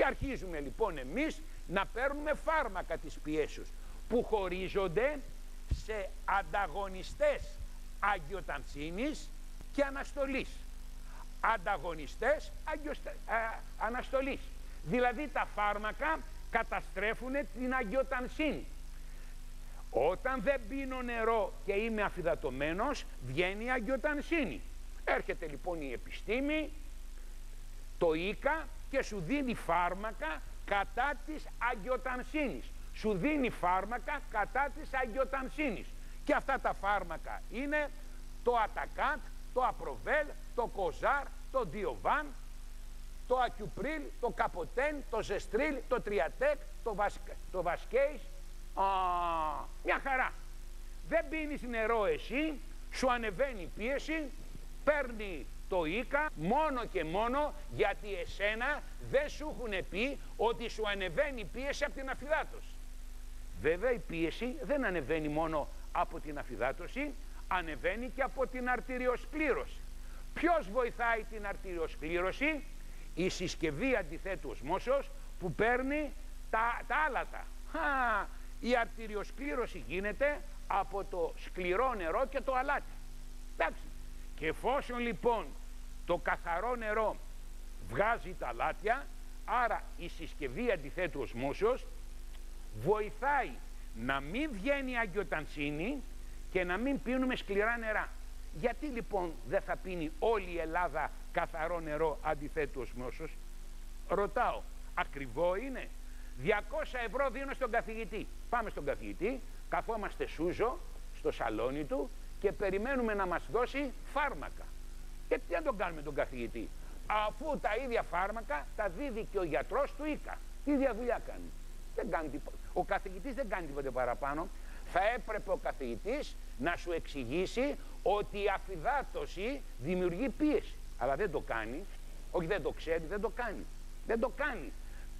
Και αρχίζουμε λοιπόν εμείς να παίρνουμε φάρμακα της πιέσεως που χωρίζονται σε ανταγωνιστές αγιοτανσίνης και αναστολής. Ανταγωνιστές αναστολής. Δηλαδή τα φάρμακα καταστρέφουν την αγιοτανσίνη. Όταν δεν πίνω νερό και είμαι αφυδατωμένος, βγαίνει η αγιοτανσίνη. Έρχεται λοιπόν η επιστήμη, το ΙΚΑ, και σου δίνει φάρμακα κατά της αγιοτανσίνης. Σου δίνει φάρμακα κατά της αγιοτανσίνης. Και αυτά τα φάρμακα είναι το Ατακάτ, το Απροβέλ, το Κοζάρ, το Διοβάν, το Ακιουπρίλ, το Καποτέν, το Ζεστρίλ, το Τριατέκ, το Βασκέις. Μια χαρά. Δεν πίνεις νερό εσύ, σου ανεβαίνει η πίεση, παίρνει το ΙΚΑ μόνο και μόνο γιατί εσένα δεν σου έχουν πει ότι σου ανεβαίνει η πίεση από την αφυδάτωση. Βέβαια η πίεση δεν ανεβαίνει μόνο από την αφυδάτωση, ανεβαίνει και από την αρτηριοσκλήρωση. Ποιος βοηθάει την αρτηριοσκλήρωση? Η συσκευή αντιθέτου οσμώσεως που παίρνει τα άλατα. Η αρτηριοσκλήρωση γίνεται από το σκληρό νερό και το αλάτι. Εντάξει. Και εφόσον λοιπόν το καθαρό νερό βγάζει τα αλάτια, άρα η συσκευή αντιθέτου οσμώσεως βοηθάει να μην βγαίνει αγιοτανσίνη και να μην πίνουμε σκληρά νερά. Γιατί λοιπόν δεν θα πίνει όλη η Ελλάδα καθαρό νερό αντιθέτου οσμώσεως? Ρωτάω, ακριβό είναι? 200 ευρώ δίνω στον καθηγητή. Πάμε στον καθηγητή, καθόμαστε σούζο στο σαλόνι του και περιμένουμε να μας δώσει φάρμακα. Και τι να τον κάνουμε τον καθηγητή, αφού τα ίδια φάρμακα τα δίδει και ο γιατρός του ΙΚΑ? Τι ίδια δουλειά κάνει? Δεν κάνει τίποτα. Ο καθηγητής δεν κάνει τίποτα παραπάνω. Θα έπρεπε ο καθηγητής να σου εξηγήσει ότι η αφυδάτωση δημιουργεί πίεση. Αλλά δεν το κάνει. Όχι, δεν το ξέρει, δεν το κάνει. Δεν το κάνει.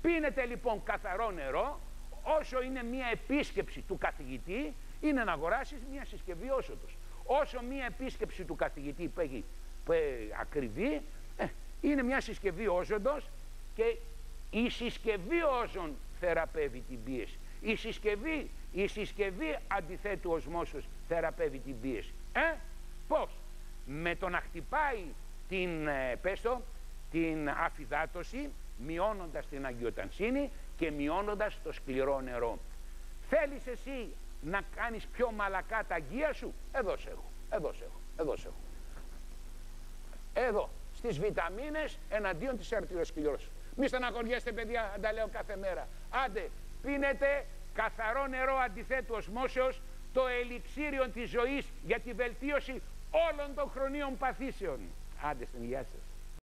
Πίνετε λοιπόν καθαρό νερό. Όσο είναι μια επίσκεψη του καθηγητή, είναι να αγοράσεις μια συσκευή όσοντος. Όσο μια επίσκεψη του καθηγητή που έχει ακριβή, είναι μια συσκευή όζοντος, και η συσκευή όζων θεραπεύει την πίεση. Η συσκευή αντιθέτου οσμώσεως θεραπεύει την πίεση. Πώς? Με το να χτυπάει την αφυδάτωση, μειώνοντας την αγιοτανσίνη και μειώνοντας το σκληρό νερό. Θέλεις εσύ να κάνεις πιο μαλακά τα αγία σου? Εδώ σε έχω. Εδώ, στις βιταμίνες εναντίον της αρτηριοσκλήρωσης. Μη στεναχωριέστε παιδιά, αν τα λέω κάθε μέρα. Άντε, πίνετε καθαρό νερό αντιθέτου οσμώσεως, το ελιξίριο της ζωής για τη βελτίωση όλων των χρονίων παθήσεων. Άντε, στην υγεία σας.